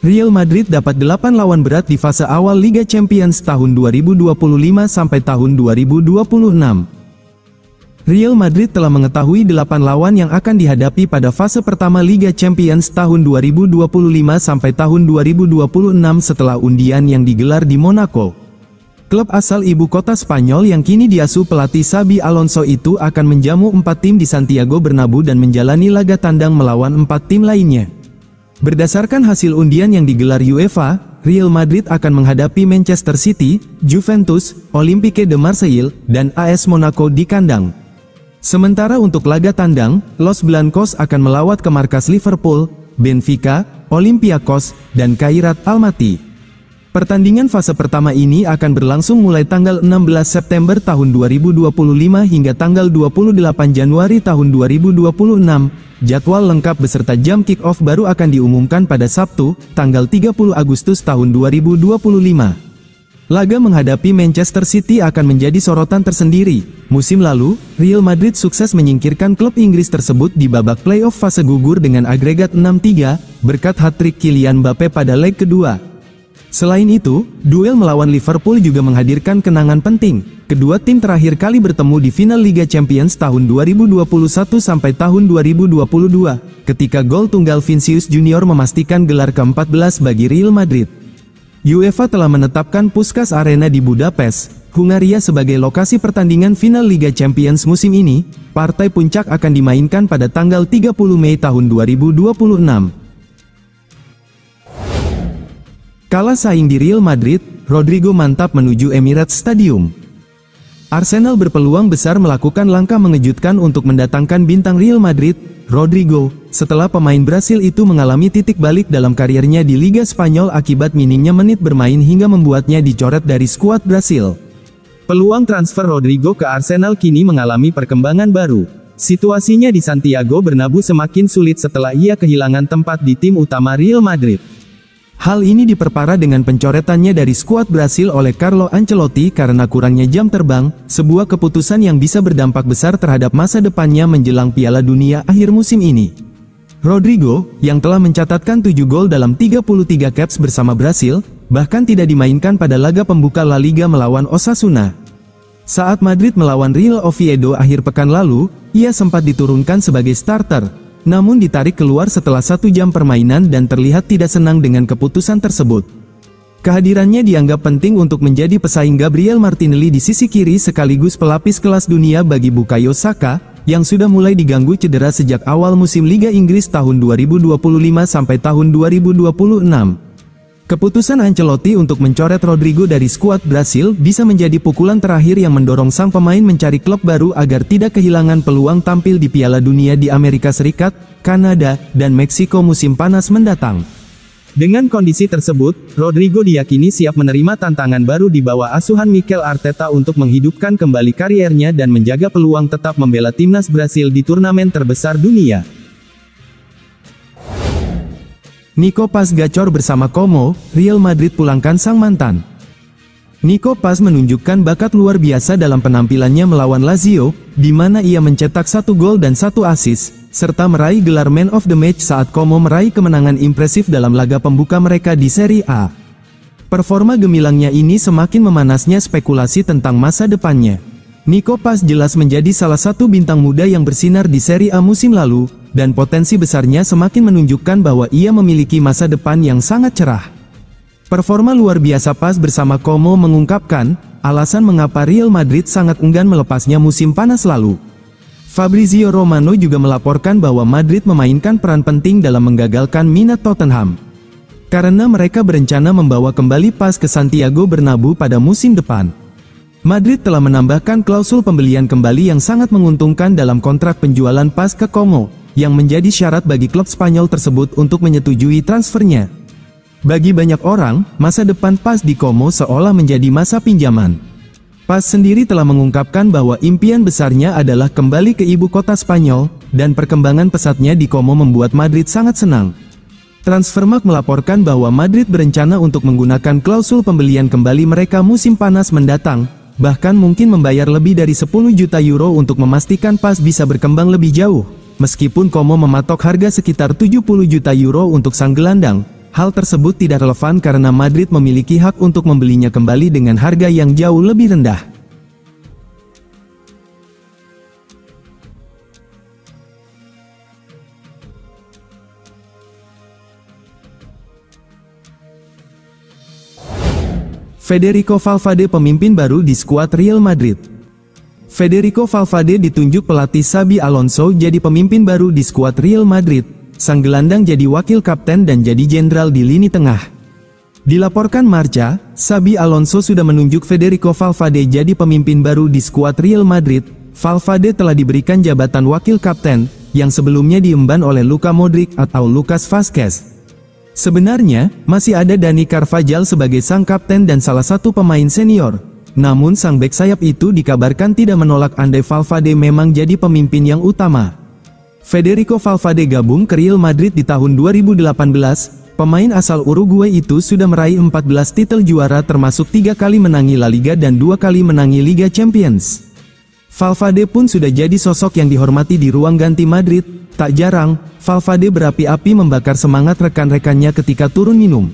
Real Madrid dapat 8 lawan berat di fase awal Liga Champions tahun 2025 sampai tahun 2026. Real Madrid telah mengetahui 8 lawan yang akan dihadapi pada fase pertama Liga Champions tahun 2025 sampai tahun 2026 setelah undian yang digelar di Monaco. Klub asal ibu kota Spanyol yang kini diasuh pelatih Xabi Alonso itu akan menjamu 4 tim di Santiago Bernabeu dan menjalani laga tandang melawan 4 tim lainnya. Berdasarkan hasil undian yang digelar UEFA, Real Madrid akan menghadapi Manchester City, Juventus, Olympique de Marseille, dan AS Monaco di kandang. Sementara untuk laga tandang, Los Blancos akan melawat ke markas Liverpool, Benfica, Olympiakos, dan Kairat Almaty. Pertandingan fase pertama ini akan berlangsung mulai tanggal 16 September tahun 2025 hingga tanggal 28 Januari tahun 2026. Jadwal lengkap beserta jam kick-off baru akan diumumkan pada Sabtu, tanggal 30 Agustus tahun 2025. Laga menghadapi Manchester City akan menjadi sorotan tersendiri. Musim lalu, Real Madrid sukses menyingkirkan klub Inggris tersebut di babak playoff fase gugur dengan agregat 6-3, berkat hat-trick Kylian Mbappe pada leg kedua. Selain itu, duel melawan Liverpool juga menghadirkan kenangan penting. Kedua tim terakhir kali bertemu di final Liga Champions tahun 2021 sampai tahun 2022, ketika gol tunggal Vinicius Junior memastikan gelar ke-14 bagi Real Madrid. UEFA telah menetapkan Puskás Arena di Budapest, Hungaria sebagai lokasi pertandingan final Liga Champions musim ini. Partai puncak akan dimainkan pada tanggal 30 Mei tahun 2026. Kalah saing di Real Madrid, Rodrigo mantap menuju Emirates Stadium. Arsenal berpeluang besar melakukan langkah mengejutkan untuk mendatangkan bintang Real Madrid, Rodrigo, setelah pemain Brasil itu mengalami titik balik dalam karirnya di Liga Spanyol akibat minimnya menit bermain hingga membuatnya dicoret dari skuad Brasil. Peluang transfer Rodrigo ke Arsenal kini mengalami perkembangan baru. Situasinya di Santiago Bernabeu semakin sulit setelah ia kehilangan tempat di tim utama Real Madrid. Hal ini diperparah dengan pencoretannya dari skuad Brasil oleh Carlo Ancelotti karena kurangnya jam terbang, sebuah keputusan yang bisa berdampak besar terhadap masa depannya menjelang Piala Dunia akhir musim ini. Rodrigo, yang telah mencatatkan 7 gol dalam 33 caps bersama Brasil, bahkan tidak dimainkan pada laga pembuka La Liga melawan Osasuna. Saat Madrid melawan Real Oviedo akhir pekan lalu, ia sempat diturunkan sebagai starter, namun ditarik keluar setelah 1 jam permainan dan terlihat tidak senang dengan keputusan tersebut. Kehadirannya dianggap penting untuk menjadi pesaing Gabriel Martinelli di sisi kiri sekaligus pelapis kelas dunia bagi Bukayo Saka, yang sudah mulai diganggu cedera sejak awal musim Liga Inggris tahun 2025 sampai tahun 2026. Keputusan Ancelotti untuk mencoret Rodrigo dari skuad Brasil bisa menjadi pukulan terakhir yang mendorong sang pemain mencari klub baru agar tidak kehilangan peluang tampil di Piala Dunia di Amerika Serikat, Kanada, dan Meksiko musim panas mendatang. Dengan kondisi tersebut, Rodrigo diyakini siap menerima tantangan baru di bawah asuhan Mikel Arteta untuk menghidupkan kembali kariernya dan menjaga peluang tetap membela timnas Brasil di turnamen terbesar dunia. Nico Paz gacor bersama Como, Real Madrid pulangkan sang mantan. Nico Paz menunjukkan bakat luar biasa dalam penampilannya melawan Lazio, di mana ia mencetak 1 gol dan 1 assist, serta meraih gelar Man of the Match saat Como meraih kemenangan impresif dalam laga pembuka mereka di Serie A. Performa gemilangnya ini semakin memanasnya spekulasi tentang masa depannya. Nico Paz jelas menjadi salah satu bintang muda yang bersinar di Serie A musim lalu, dan potensi besarnya semakin menunjukkan bahwa ia memiliki masa depan yang sangat cerah. Performa luar biasa Paz bersama Como mengungkapkan alasan mengapa Real Madrid sangat enggan melepasnya musim panas lalu. Fabrizio Romano juga melaporkan bahwa Madrid memainkan peran penting dalam menggagalkan minat Tottenham, karena mereka berencana membawa kembali Paz ke Santiago Bernabeu pada musim depan. Madrid telah menambahkan klausul pembelian kembali yang sangat menguntungkan dalam kontrak penjualan Paz ke Como, yang menjadi syarat bagi klub Spanyol tersebut untuk menyetujui transfernya. Bagi banyak orang, masa depan Paz di Como seolah menjadi masa pinjaman. Paz sendiri telah mengungkapkan bahwa impian besarnya adalah kembali ke ibu kota Spanyol, dan perkembangan pesatnya di Como membuat Madrid sangat senang. Transfermarkt melaporkan bahwa Madrid berencana untuk menggunakan klausul pembelian kembali mereka musim panas mendatang, bahkan mungkin membayar lebih dari 10 juta euro untuk memastikan Paz bisa berkembang lebih jauh. Meskipun Como mematok harga sekitar 70 juta euro untuk sang gelandang, hal tersebut tidak relevan karena Madrid memiliki hak untuk membelinya kembali dengan harga yang jauh lebih rendah. Federico Valverde pemimpin baru di skuad Real Madrid. Federico Valverde ditunjuk pelatih Xabi Alonso jadi pemimpin baru di skuad Real Madrid. Sang gelandang jadi wakil kapten dan jadi jenderal di lini tengah. Dilaporkan Marca, Xabi Alonso sudah menunjuk Federico Valverde jadi pemimpin baru di skuad Real Madrid. Valverde telah diberikan jabatan wakil kapten, yang sebelumnya diemban oleh Luka Modric atau Lucas Vazquez. Sebenarnya, masih ada Dani Carvajal sebagai sang kapten dan salah satu pemain senior. Namun sang bek sayap itu dikabarkan tidak menolak andai Valverde memang jadi pemimpin yang utama. Federico Valverde gabung ke Real Madrid di tahun 2018, pemain asal Uruguay itu sudah meraih 14 titel juara termasuk 3 kali menangi La Liga dan 2 kali menangi Liga Champions. Valverde pun sudah jadi sosok yang dihormati di ruang ganti Madrid. Tak jarang, Valverde berapi-api membakar semangat rekan-rekannya ketika turun minum.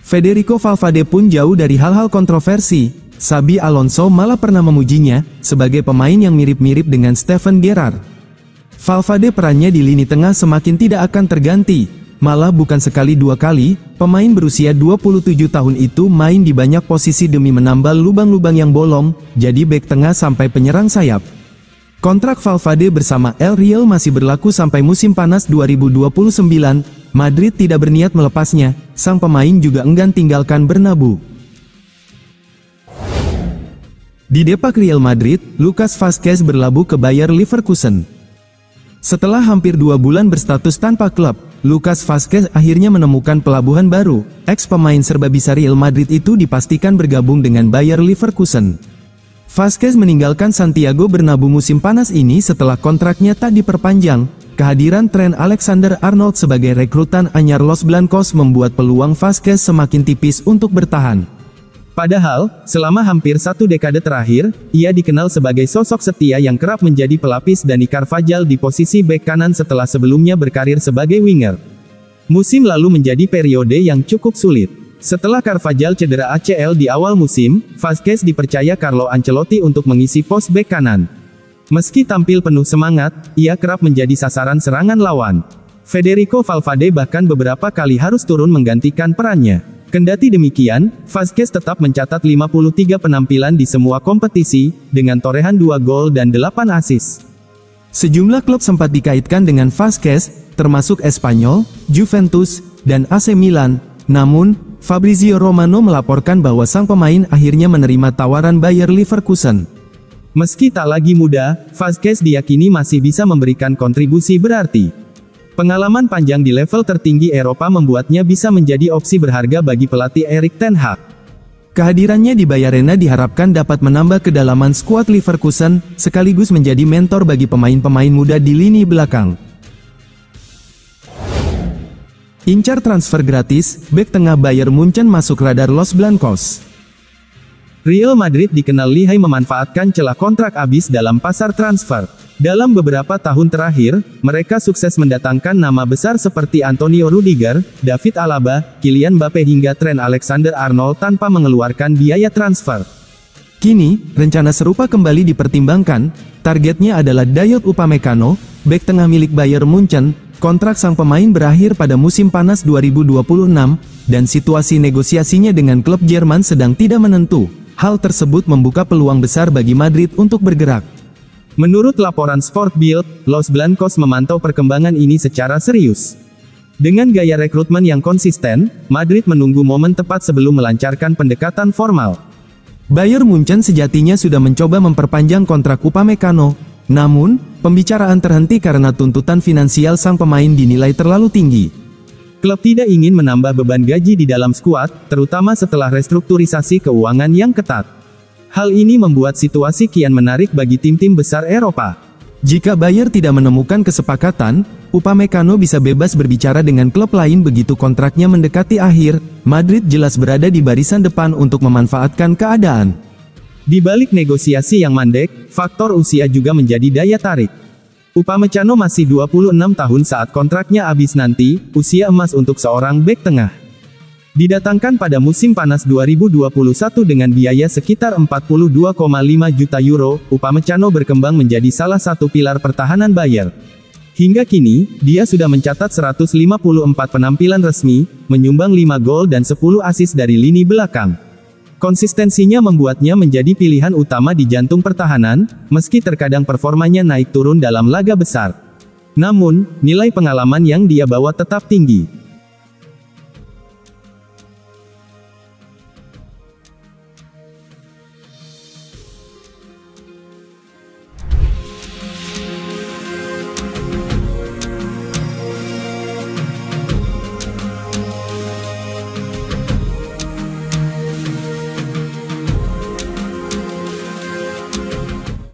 Federico Valverde pun jauh dari hal-hal kontroversi. Xabi Alonso malah pernah memujinya, sebagai pemain yang mirip-mirip dengan Steven Gerrard. Valverde perannya di lini tengah semakin tidak akan terganti. Malah bukan sekali dua kali, pemain berusia 27 tahun itu main di banyak posisi demi menambal lubang-lubang yang bolong, jadi bek tengah sampai penyerang sayap. Kontrak Valverde bersama El Real masih berlaku sampai musim panas 2029, Madrid tidak berniat melepasnya, sang pemain juga enggan tinggalkan Bernabeu. Di depak Real Madrid, Lucas Vazquez berlabuh ke Bayer Leverkusen. Setelah hampir 2 bulan berstatus tanpa klub, Lucas Vazquez akhirnya menemukan pelabuhan baru. Ex-pemain serbabisa Real Madrid itu dipastikan bergabung dengan Bayer Leverkusen. Vazquez meninggalkan Santiago Bernabeu musim panas ini setelah kontraknya tak diperpanjang. Kehadiran Trent Alexander-Arnold sebagai rekrutan anyar Los Blancos membuat peluang Vazquez semakin tipis untuk bertahan. Padahal, selama hampir 1 dekade terakhir, ia dikenal sebagai sosok setia yang kerap menjadi pelapis Dani Carvajal di posisi bek kanan setelah sebelumnya berkarir sebagai winger. Musim lalu menjadi periode yang cukup sulit. Setelah Carvajal cedera ACL di awal musim, Vazquez dipercaya Carlo Ancelotti untuk mengisi pos bek kanan. Meski tampil penuh semangat, ia kerap menjadi sasaran serangan lawan. Federico Valverde bahkan beberapa kali harus turun menggantikan perannya. Kendati demikian, Vazquez tetap mencatat 53 penampilan di semua kompetisi, dengan torehan 2 gol dan 8 assist. Sejumlah klub sempat dikaitkan dengan Vazquez, termasuk Espanyol, Juventus, dan AC Milan. Namun, Fabrizio Romano melaporkan bahwa sang pemain akhirnya menerima tawaran Bayer Leverkusen. Meski tak lagi muda, Vazquez diyakini masih bisa memberikan kontribusi berarti. Pengalaman panjang di level tertinggi Eropa membuatnya bisa menjadi opsi berharga bagi pelatih Erik ten Hag. Kehadirannya di Bayarena diharapkan dapat menambah kedalaman skuad Leverkusen, sekaligus menjadi mentor bagi pemain-pemain muda di lini belakang. Incar transfer gratis, bek tengah Bayern Munchen masuk radar Los Blancos. Real Madrid dikenal lihai memanfaatkan celah kontrak habis dalam pasar transfer. Dalam beberapa tahun terakhir, mereka sukses mendatangkan nama besar seperti Antonio Rudiger, David Alaba, Kylian Mbappe hingga Trent Alexander-Arnold tanpa mengeluarkan biaya transfer. Kini, rencana serupa kembali dipertimbangkan. Targetnya adalah Dayot Upamecano, bek tengah milik Bayern Munchen. Kontrak sang pemain berakhir pada musim panas 2026, dan situasi negosiasinya dengan klub Jerman sedang tidak menentu. Hal tersebut membuka peluang besar bagi Madrid untuk bergerak. Menurut laporan Sport Bild, Los Blancos memantau perkembangan ini secara serius. Dengan gaya rekrutmen yang konsisten, Madrid menunggu momen tepat sebelum melancarkan pendekatan formal. Bayern Munchen sejatinya sudah mencoba memperpanjang kontrak Upamecano. Namun, pembicaraan terhenti karena tuntutan finansial sang pemain dinilai terlalu tinggi. Klub tidak ingin menambah beban gaji di dalam skuad, terutama setelah restrukturisasi keuangan yang ketat. Hal ini membuat situasi kian menarik bagi tim-tim besar Eropa. Jika Bayern tidak menemukan kesepakatan, Upamecano bisa bebas berbicara dengan klub lain begitu kontraknya mendekati akhir. Madrid jelas berada di barisan depan untuk memanfaatkan keadaan. Di balik negosiasi yang mandek, faktor usia juga menjadi daya tarik. Upamecano masih 26 tahun saat kontraknya habis nanti, usia emas untuk seorang bek tengah. Didatangkan pada musim panas 2021 dengan biaya sekitar 42,5 juta euro, Upamecano berkembang menjadi salah satu pilar pertahanan Bayer. Hingga kini, dia sudah mencatat 154 penampilan resmi, menyumbang 5 gol dan 10 assist dari lini belakang. Konsistensinya membuatnya menjadi pilihan utama di jantung pertahanan, meski terkadang performanya naik turun dalam laga besar. Namun, nilai pengalaman yang dia bawa tetap tinggi.